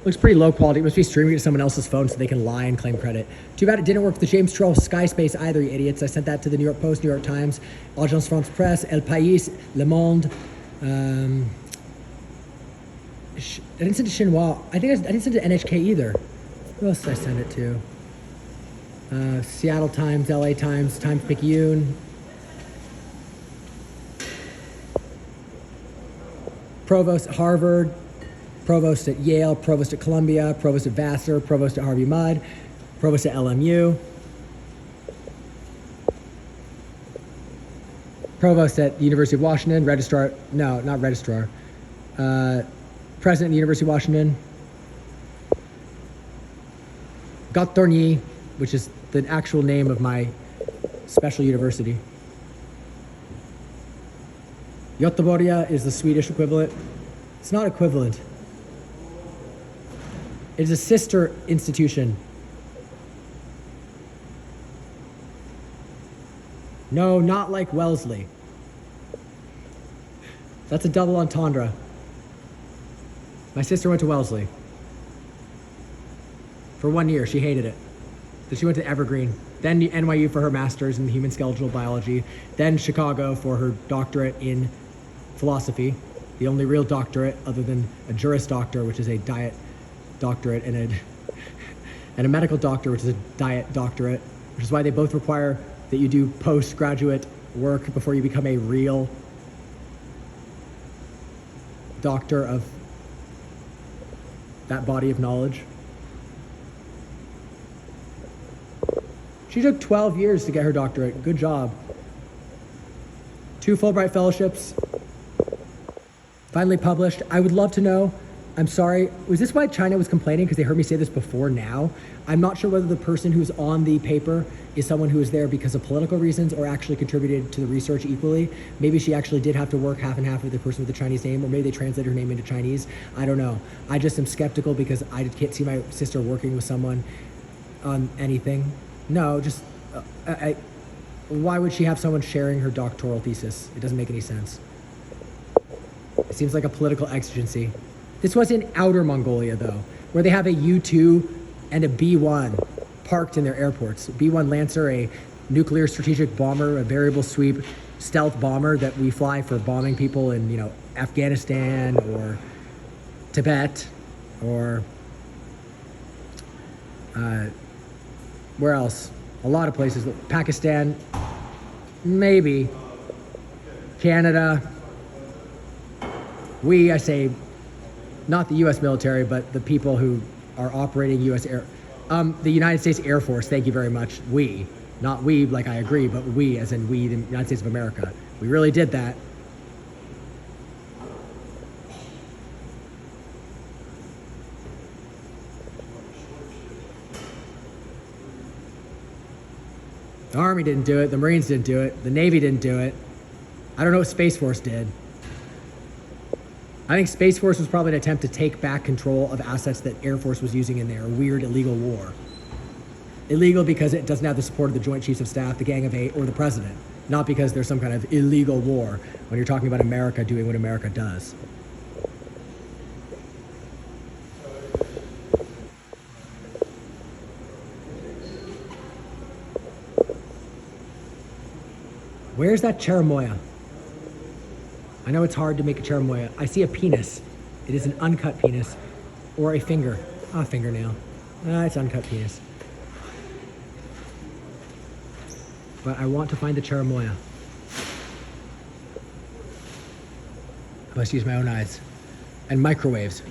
Looks pretty low quality. It must be streaming to someone else's phone so they can lie and claim credit. Too bad it didn't work for the James Troll Skyspace either, you idiots. I sent that to the New York Post, New York Times, Agence France Presse, El País, Le Monde. I didn't send to Xinhua. I didn't send to NHK either. Who else did I send it to? Seattle Times, LA Times, Times-Picayune. Provost at Harvard, Provost at Yale, Provost at Columbia, Provost at Vassar, Provost at Harvey Mudd, Provost at LMU, Provost at the University of Washington, Registrar, no, not Registrar, President of the University of Washington, Gatorny, which is the actual name of my special university. Göteborg is the Swedish equivalent. It's not equivalent. It is a sister institution. No, not like Wellesley. That's a double entendre. My sister went to Wellesley. For 1 year, she hated it. Then she went to Evergreen, then NYU for her master's in human skeletal biology, then Chicago for her doctorate in philosophy, the only real doctorate other than a Juris Doctor, which is a diet doctorate, and a medical doctor, which is a diet doctorate, which is why they both require that you do postgraduate work before you become a real doctor of that body of knowledge. She took 12 years to get her doctorate. Good job. 2 Fulbright fellowships. Finally published. I would love to know, I'm sorry, was this why China was complaining? Because they heard me say this before now. I'm not sure whether the person who's on the paper is someone who is there because of political reasons or actually contributed to the research equally. Maybe she actually did have to work half and half with the person with the Chinese name, or maybe they translated her name into Chinese. I don't know. I just am skeptical because I can't see my sister working with someone on anything. No, just, why would she have someone sharing her doctoral thesis? It doesn't make any sense. It seems like a political exigency. This was in Outer Mongolia, though, where they have a U-2 and a B-1 parked in their airports. B-1 Lancer, a nuclear strategic bomber, a variable sweep stealth bomber that we fly for bombing people in, you know, Afghanistan or Tibet or where else? A lot of places. Pakistan, maybe. Canada. I say, not the U.S. military, but the people who are operating U.S. the United States Air Force, thank you very much. We, not we, like I agree, but we, as in we, the United States of America. We really did that. The Army didn't do it, the Marines didn't do it, the Navy didn't do it. I don't know what Space Force did. I think Space Force was probably an attempt to take back control of assets that Air Force was using in their weird illegal war. Illegal because it doesn't have the support of the Joint Chiefs of Staff, the Gang of Eight, or the President. Not because there's some kind of illegal war when you're talking about America doing what America does. Where's that cherimoya? I know it's hard to make a cherimoya. I see a penis. It is an uncut penis. Or a finger. A fingernail. It's uncut penis. But I want to find the cherimoya. I must use my own eyes. And microwaves.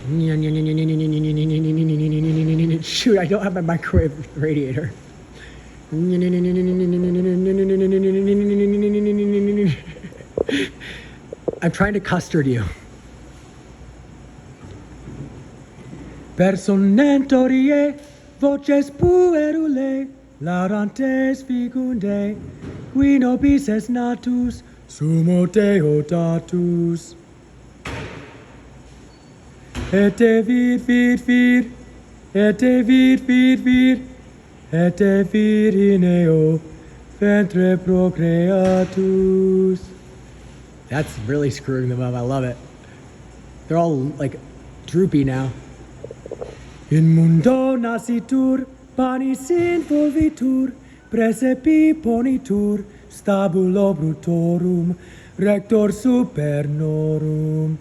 Shoot, I don't have my microwave radiator. I'm trying to custard you. Personentorie, voces puerulae, laudantes fecundae, qui nobis es natus, sumo Deo datus. Et vir, et vir, et virineo, ventre procreatus. That's really screwing them up. I love it. They're all like droopy now. In mundo nascitur, panis involvitur, praesepi ponitur, stabulo brutorum, rector supernorum.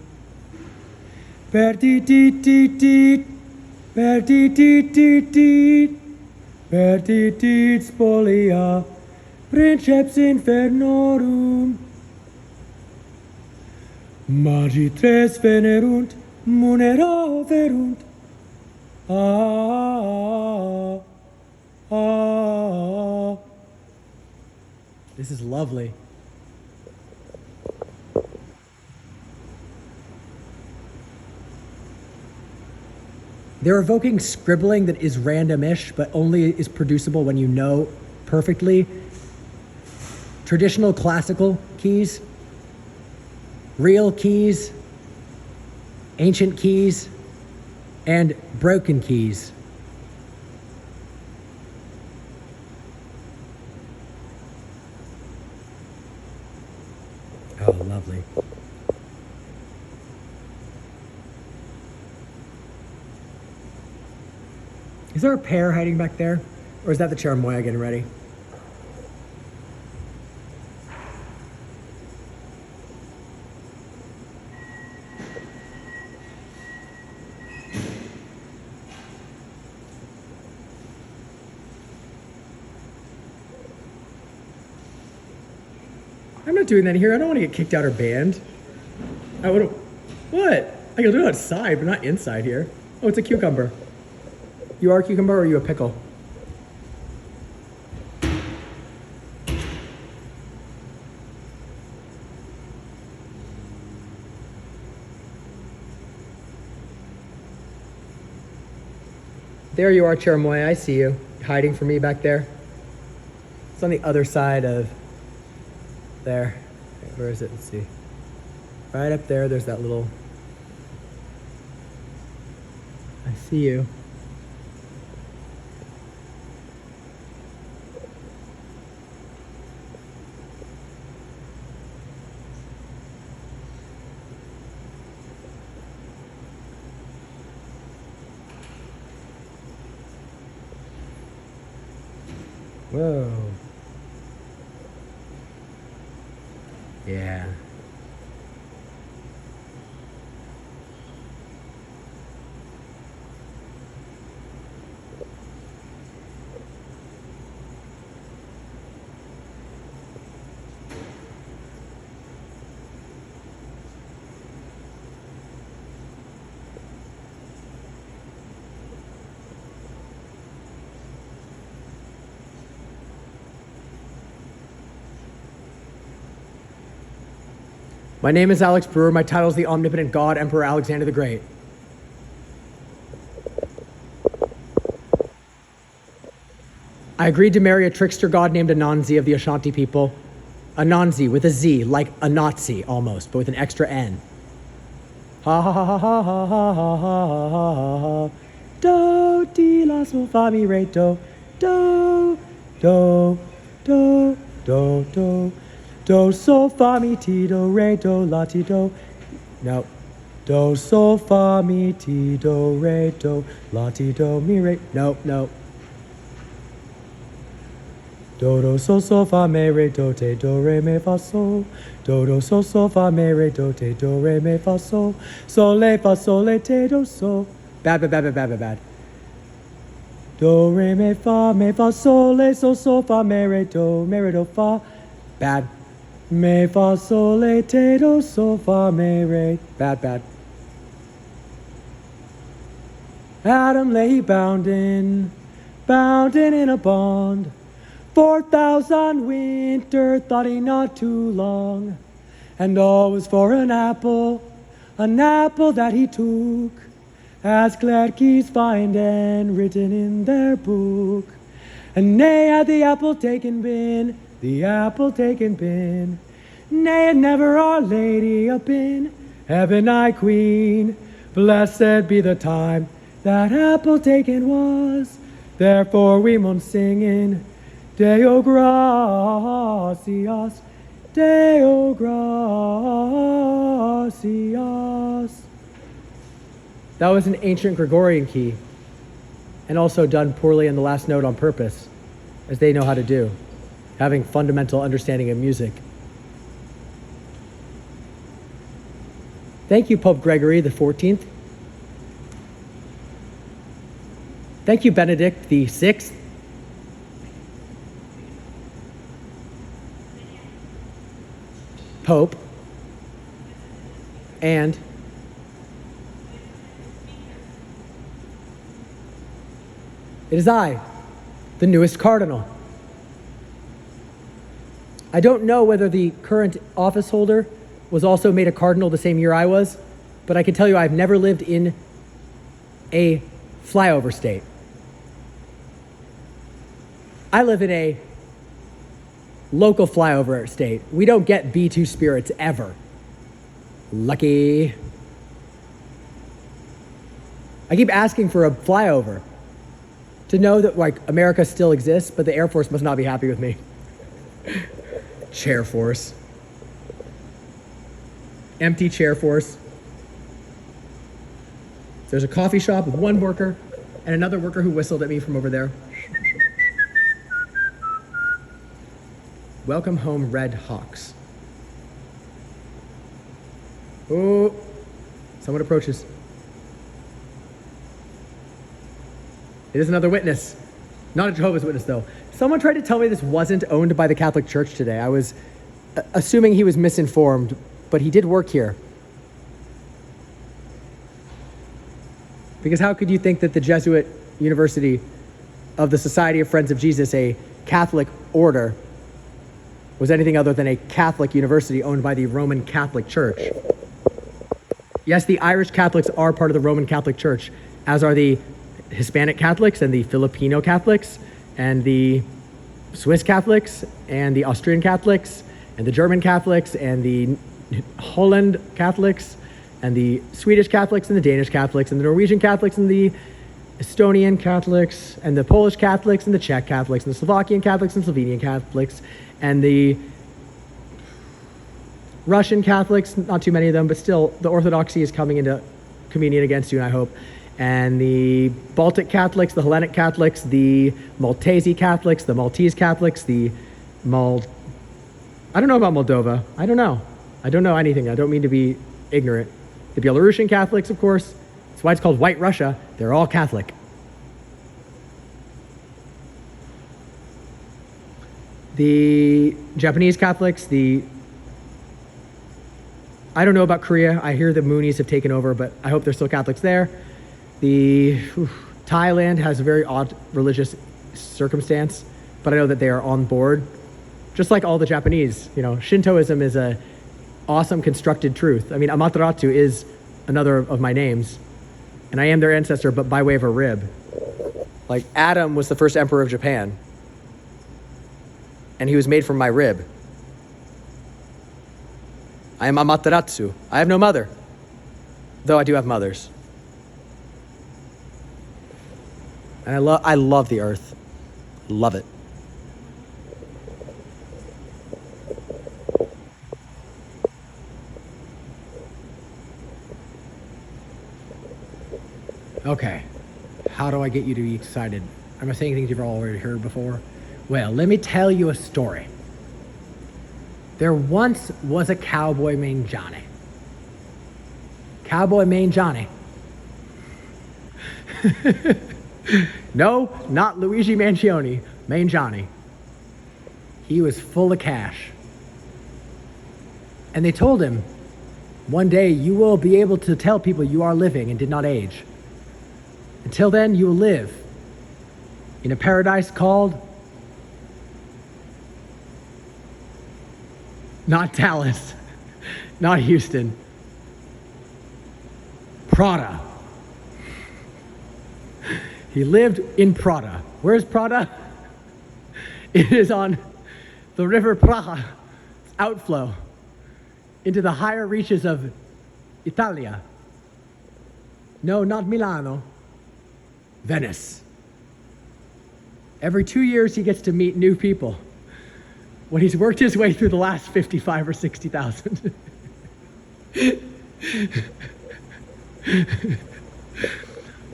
Pertititit, pertititit, pertitit spolia, princeps infernorum. Magitres venerunt, munera verunt. This is lovely. They're evoking scribbling that is random-ish, but only is producible when you know perfectly. Traditional classical keys, real keys, ancient keys, and broken keys. Oh, lovely. Is there a pear hiding back there? Or is that the cherimoya getting ready? I'm not doing that here. I don't want to get kicked out or banned. I would. What? I can do it outside, but not inside here. Oh, it's a cucumber. You are a cucumber or are you a pickle? There you are, cherimoya. I see you. Hiding from me back there. It's on the other side of there. Where is it? Let's see. Right up there, there's that little... I see you. Whoa. Yeah. My name is Alex Brewer. My title is the Omnipotent God, Emperor Alexander the Great. I agreed to marry a trickster god named Ananzi of the Ashanti people. Ananzi with a Z, like a Nazi almost, but with an extra N. Ha ha ha ha ha ha ha ha ha ha ha. Do, di, la, sol, fa, mi, re, do. Do, do, do, do, do. Do, sol, fa, mi, ti, do, re, do, la, ti, do. No. Do, sol, fa, mi, ti, do, re, do, la, ti, do, mi, re. No, no. Do, do, sol, sol, fa, me, re, do, te, do, re, me, fa, sol. Do, do, sol, sol, fa, me, re, do, te, do, re, me, fa, sol. Sol, le, fa, sol, le, te, do, sol. Bad, bad, bad, bad, bad, bad, bad. Do, re, me, fa, sol, le, sol, sol, fa, me, re, do, fa. Bad. Me, fa, sol, le, te, do, sol, fa, me, re. Bad, bad. Adam lay bounden in a bond. 4,000 winter, thought he not too long. And all was for an apple that he took. As clerkies find and written in their book. And nay, had the apple taken been, nay, had never Our Lady up in heaven, I queen. Blessed be the time that apple taken was. Therefore we mun singing, Deo gratias, Deo gratias. That was an ancient Gregorian key. and also done poorly in the last note on purpose, as they know how to do, having fundamental understanding of music. Thank you, Pope Gregory the 14th. Thank you, Benedict the 6th. Pope. And it is I, the newest cardinal. I don't know whether the current office holder was also made a cardinal the same year I was, but I can tell you I've never lived in a flyover state. I live in a local flyover state. We don't get B2 spirits ever. Lucky. I keep asking for a flyover to know that like America still exists, but the Air Force must not be happy with me. Chair Force. Empty Chair Force. There's a coffee shop with one worker and another worker who whistled at me from over there. Welcome home, Red Hawks. Oh, someone approaches. It is another witness. Not a Jehovah's Witness, though. Someone tried to tell me this wasn't owned by the Catholic Church today. I was assuming he was misinformed, but he did work here. Because how could you think that the Jesuit University of the Society of Friends of Jesus, a Catholic order, was anything other than a Catholic university owned by the Roman Catholic Church? Yes, the Irish Catholics are part of the Roman Catholic Church, as are the Hispanic Catholics and the Filipino Catholics and the Swiss Catholics and the Austrian Catholics and the German Catholics and the Holland Catholics and the Swedish Catholics and the Danish Catholics and the Norwegian Catholics and the Estonian Catholics and the Polish Catholics and the Czech Catholics and the Slovakian Catholics and Slovenian Catholics and the Russian Catholics, not too many of them, but still the Orthodoxy is coming into communion against you, and I hope. And the Baltic Catholics, the Hellenic Catholics, the Maltese Catholics, the Maltese Catholics, I don't know about Moldova. I don't know anything. I don't mean to be ignorant. The Belarusian Catholics, of course. That's why it's called White Russia. They're all Catholic. The Japanese Catholics, I don't know about Korea. I hear the Moonies have taken over, but I hope there's still Catholics there. Thailand has a very odd religious circumstance, but I know that they are on board. Just like all the Japanese, Shintoism is a awesome constructed truth. I mean, Amaterasu is another of my names, and I am their ancestor, but by way of a rib. Like Adam was the first emperor of Japan, and he was made from my rib. I am Amaterasu. I have no mother, though I do have mothers. And I love the earth. Love it. Okay. How do I get you to be excited? Am I saying things you've already heard before? Well, let me tell you a story. There once was a cowboy named Johnny. Cowboy named Johnny. No, not Luigi Mangione, Main Johnny. He was full of cash. And they told him, one day you will be able to tell people you are living and did not age. Until then, you will live in a paradise called not Dallas, not Houston, Prada. He lived in Prada. Where's Prada? It is on the river Praha, outflow into the higher reaches of Italia. No, not Milano. Venice. Every 2 years he gets to meet new people when he's worked his way through the last 55 or 60,000.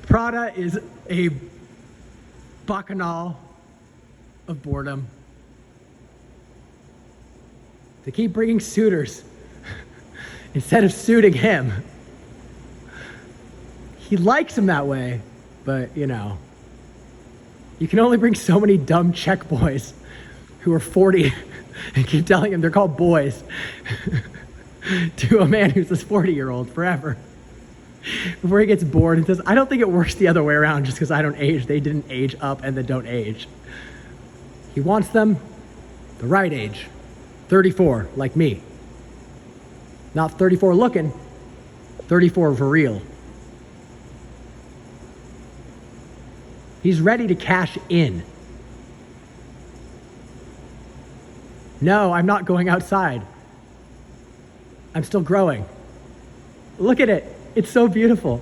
Prada is a bacchanal of boredom. They keep bringing suitors instead of suiting him. He likes him that way, but you know, you can only bring so many dumb Czech boys who are 40 and keep telling him they're called boys to a man who's this 40-year-old forever before he gets bored and says, I don't think it works the other way around just because I don't age. They didn't age up and then don't age. He wants them the right age, 34, like me. Not 34 looking, 34 for real. He's ready to cash in. No, I'm not going outside. I'm still growing. Look at it. It's so beautiful.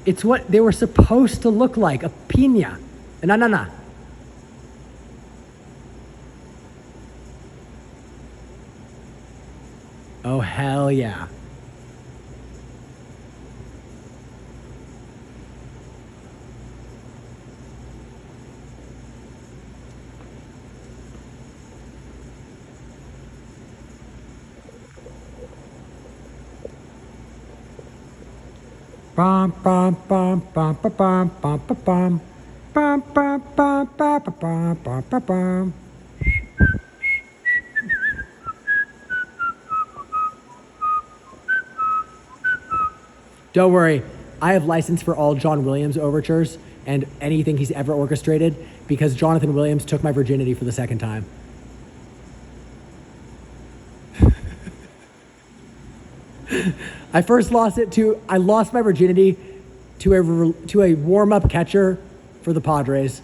It's what they were supposed to look like, a piña, an ananá. Oh, hell yeah. Bum bum bum bum bum bum bum bum bum bum bum bum bum bum bum bum. Don't worry, I have license for all John Williams overtures and anything he's ever orchestrated because Jonathan Williams took my virginity for the second time. I lost my virginity to a warm-up catcher for the Padres.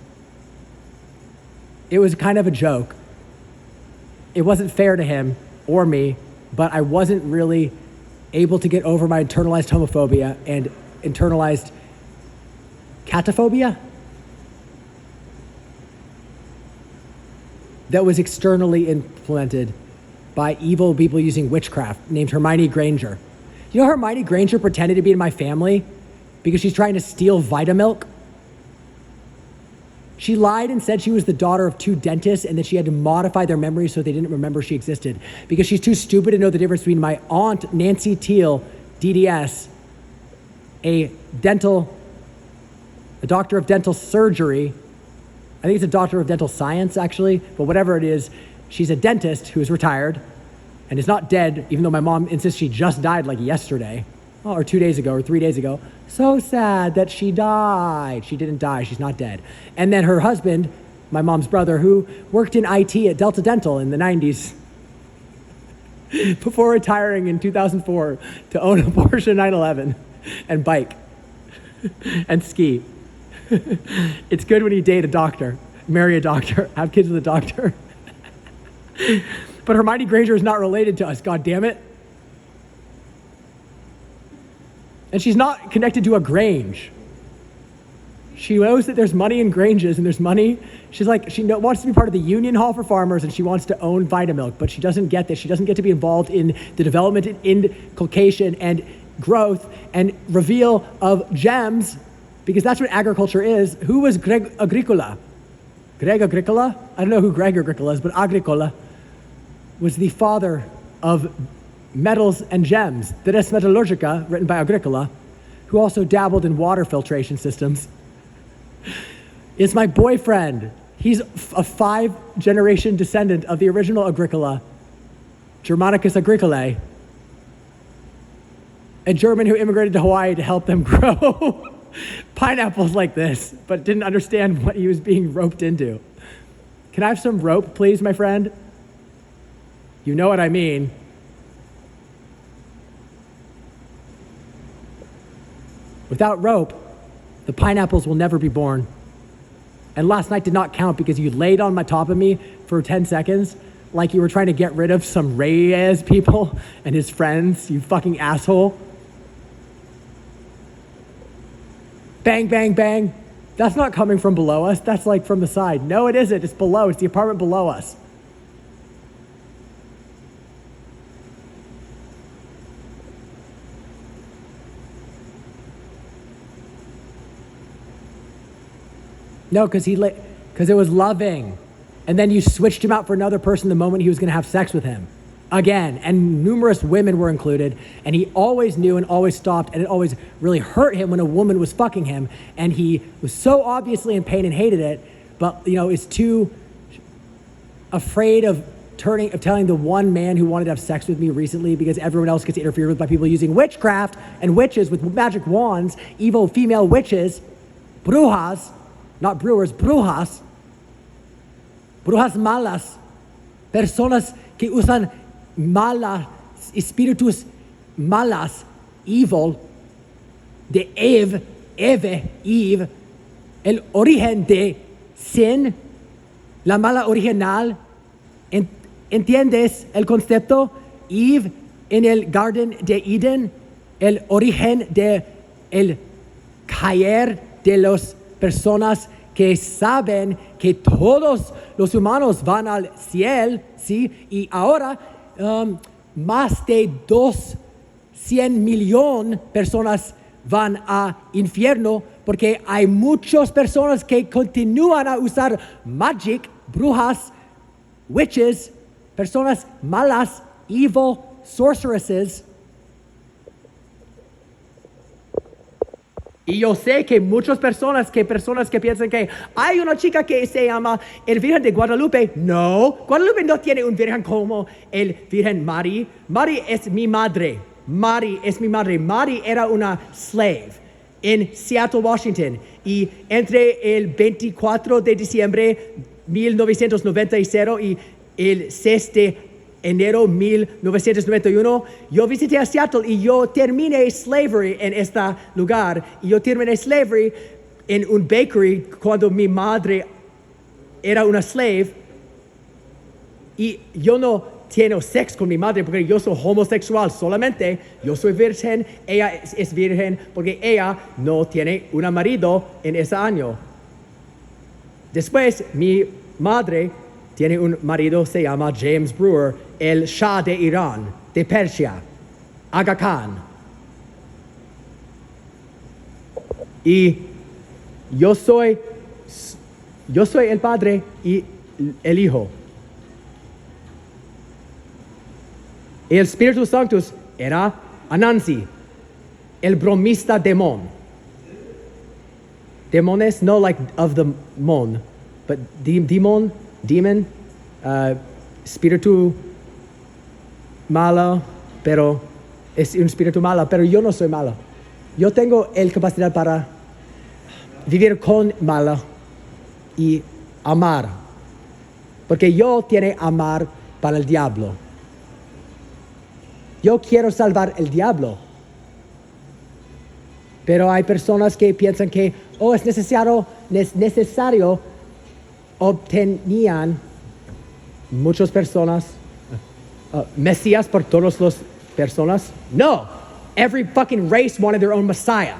It was kind of a joke. It wasn't fair to him or me, but I wasn't really able to get over my internalized homophobia and internalized cataphobia that was externally implemented by evil people using witchcraft named Hermione Granger. You know Hermione Granger pretended to be in my family because she's trying to steal Vitamilk? She lied and said she was the daughter of two dentists and that she had to modify their memories so they didn't remember she existed because she's too stupid to know the difference between my aunt, Nancy Teal, DDS, a doctor of dental surgery. I think it's a doctor of dental science, actually, but whatever it is, she's a dentist who is retired and is not dead, even though my mom insists she just died like yesterday, or 2 days ago, or 3 days ago. So sad that she died. She didn't die, she's not dead. And then her husband, my mom's brother, who worked in IT at Delta Dental in the 90s, before retiring in 2004 to own a Porsche 911 and bike and ski. It's good when you date a doctor, marry a doctor, have kids with a doctor. But Hermione Granger is not related to us, God damn it. And she's not connected to a Grange. She knows that there's money in Granges and there's money. She's like, wants to be part of the Union Hall for Farmers and she wants to own Vitamilk, but she doesn't get this. She doesn't get to be involved in the development and inculcation and growth and reveal of gems because that's what agriculture is. Who was Greg Agricola? Greg Agricola? I don't know who Greg Agricola is, but Agricola was the father of metals and gems, the Res Metallurgica, written by Agricola, who also dabbled in water filtration systems, is my boyfriend. He's a 5-generation descendant of the original Agricola, Germanicus Agricolae, a German who immigrated to Hawaii to help them grow pineapples like this, but didn't understand what he was being roped into. Can I have some rope, please, my friend? You know what I mean. Without rope, the pineapples will never be born. And last night did not count because you laid on my top of me for 10 seconds like you were trying to get rid of some Reyes people and his friends, you fucking asshole. Bang, bang, bang. That's not coming from below us. That's like from the side. No, it isn't. It's below. It's the apartment below us. No, because it was loving. And then you switched him out for another person the moment he was going to have sex with him. Again, and numerous women were included, and he always knew and always stopped, and it always really hurt him when a woman was fucking him, and he was so obviously in pain and hated it, but is too afraid of telling the one man who wanted to have sex with me recently, because everyone else gets interfered with by people using witchcraft and witches with magic wands, evil female witches, brujas, not brewers, brujas malas, personas que usan malas, espíritus malas, evil, de Eve, el origen de sin, la mala original. ¿Entiendes el concepto? Eve en el Garden de Eden, el origen de el caer de las personas que saben que todos los humanos van al cielo, ¿sí? Y ahora más de 200 millones de personas van a infierno porque hay muchas personas que continúan a usar magic, brujas, witches, personas malas, evil, sorceresses. Y yo sé que muchas personas que piensan que hay una chica que se llama el Virgen de Guadalupe. No, Guadalupe no tiene un virgen como el Virgen Mari. Mari es mi madre. Mari era una slave en Seattle, Washington. Y entre el 24 de diciembre 1990 y el 6 de enero 1991, yo visité a Seattle y yo terminé slavery en este lugar. Y yo terminé slavery en un bakery cuando mi madre era una slave. Y yo no tengo sexo con mi madre porque yo soy homosexual solamente. Yo soy virgen, ella es virgen porque ella no tiene un marido en ese año. Después, mi madre tiene un marido, se llama James Brewer, el Shah de Irán, de Persia, Aga Khan. Y yo soy el padre y el hijo. El Espíritu Santo era Anansi, el bromista demon. Demones, no like of the mon, but demon, espíritu malo, pero es un espíritu malo, pero yo no soy malo. Yo tengo la capacidad para vivir con malo y amar, porque yo tengo amar para el diablo. Yo quiero salvar el diablo, pero hay personas que piensan que es necesario obtenían muchas personas Mesías por todas las personas. No, every fucking race wanted their own Messiah.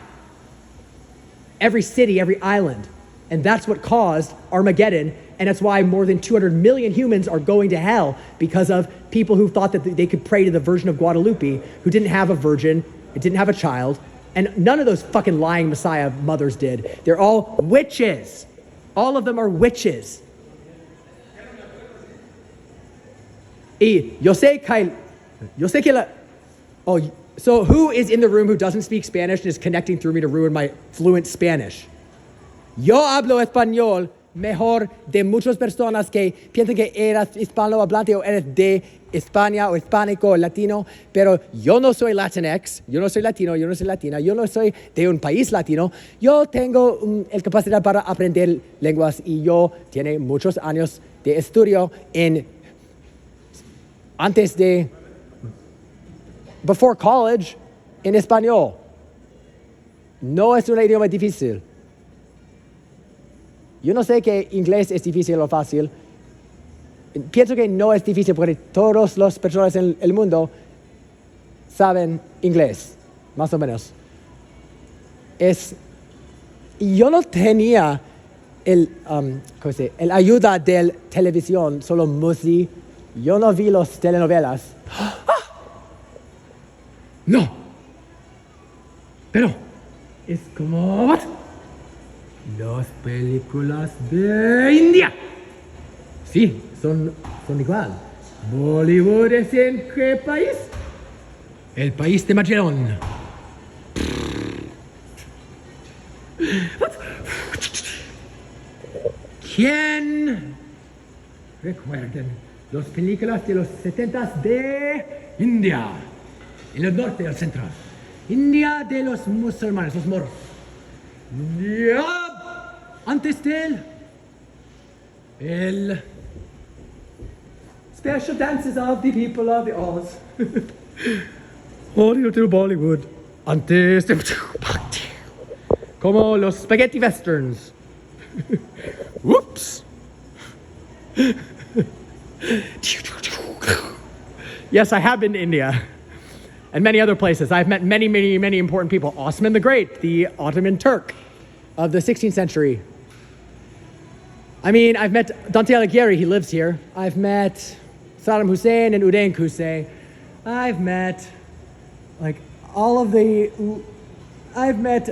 Every city, every island. And that's what caused Armageddon, and that's why more than 200 million humans are going to hell, because of people who thought that they could pray to the Virgin of Guadalupe, who didn't have a virgin, didn't have a child, and none of those fucking lying Messiah mothers did. They're all witches. All of them are witches. Y yo sé que so who is in the room who doesn't speak Spanish and is connecting through me to ruin my fluent Spanish? Yo hablo español mejor de muchas personas que piensan que eres hispanohablante o eres de España o hispánico o latino, pero yo no soy Latinx, yo no soy latino, yo no soy latina, yo no soy de un país latino. Yo tengo la capacidad para aprender lenguas y yo tengo muchos años de estudio before college, en español. No es un idioma difícil. Yo no sé que inglés es difícil o fácil. Pienso que no es difícil porque todas las personas en el mundo saben inglés, más o menos. Y yo no tenía el ayuda de televisión, solo música. Yo no vi las telenovelas. ¡Ah! No. Pero es como... Las películas de India. Sí, son igual. Bollywood es en qué país? El país de Magellan. ¿Quién recuerden las películas de los 70 de India? En el norte y el central. India de los musulmanes, los moros. India antes de él. El special dances of the people of the Oz. Hollywood to Bollywood. Antes de... Como los spaghetti westerns. Whoops. Yes, I have been to India and many other places. I've met many, many, many important people. Osman the Great, the Ottoman Turk of the 16th century. I mean, I've met Dante Alighieri, he lives here. I've met Saddam Hussein and Udain Qusay. I've met, like, all of the... I've met,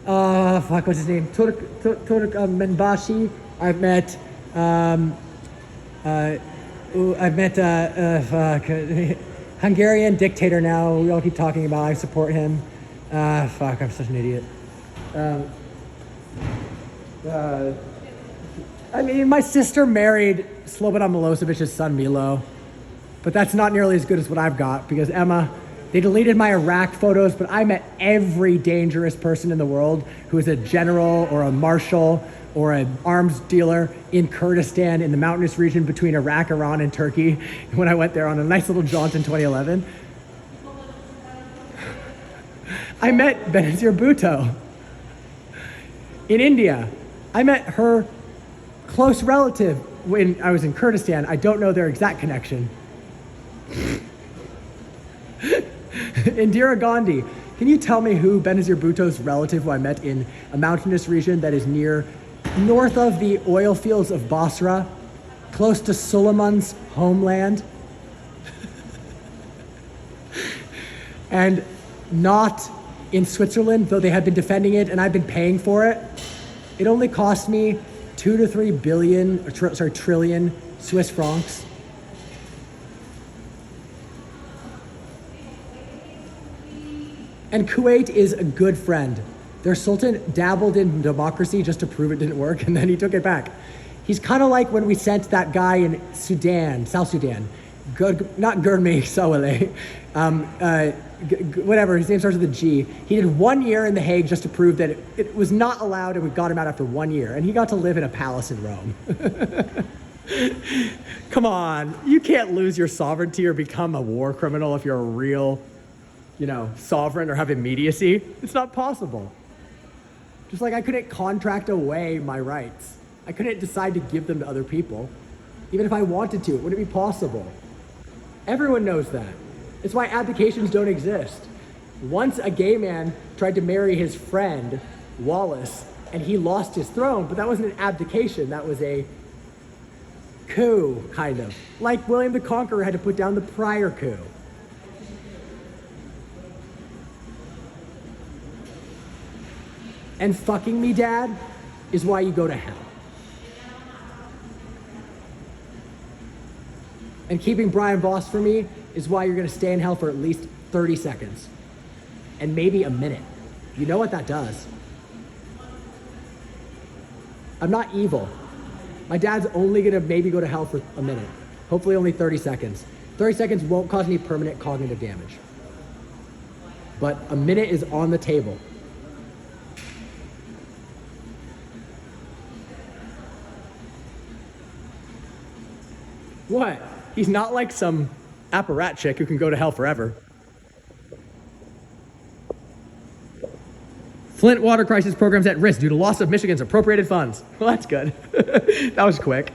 what's his name? Turk Menbashi. I've met, Hungarian dictator now. We all keep talking about. I support him. I'm such an idiot. I mean, my sister married Slobodan Milosevic's son Milo, but that's not nearly as good as what I've got because Emma. They deleted my Iraq photos, but I met every dangerous person in the world who is a general or a marshal or an arms dealer in Kurdistan in the mountainous region between Iraq, Iran, and Turkey when I went there on a nice little jaunt in 2011. I met Benazir Bhutto in India. I met her close relative when I was in Kurdistan. I don't know their exact connection. Indira Gandhi. Can you tell me who Benazir Bhutto's relative who I met in a mountainous region that is north of the oil fields of Basra, close to Suleiman's homeland, and not in Switzerland, though they have been defending it and I've been paying for it? It only cost me 2 to 3 trillion Swiss francs. And Kuwait is a good friend. Their sultan dabbled in democracy just to prove it didn't work, and then he took it back. He's kind of like when we sent that guy in Sudan, South Sudan, not Gurmi Sawale, whatever, his name starts with a G. He did 1 year in The Hague just to prove that it was not allowed, and we got him out after 1 year, and he got to live in a palace in Rome. Come on, you can't lose your sovereignty or become a war criminal if you're a real, sovereign or have immediacy. It's not possible. Just like I couldn't contract away my rights. I couldn't decide to give them to other people. Even if I wanted to, it wouldn't be possible. Everyone knows that. It's why abdications don't exist. Once a gay man tried to marry his friend, Wallace, and he lost his throne, but that wasn't an abdication, that was a coup, kind of. Like William the Conqueror had to put down the prior coup. And fucking me, Dad, is why you go to hell. And keeping Brian Voss for me is why you're gonna stay in hell for at least 30 seconds. And maybe a minute. You know what that does? I'm not evil. My dad's only gonna maybe go to hell for a minute. Hopefully only 30 seconds. 30 seconds won't cause any permanent cognitive damage. But a minute is on the table. What? He's not like some apparat chick who can go to hell forever. Flint water crisis programs at risk due to loss of Michigan's appropriated funds. Well, that's good. That was quick.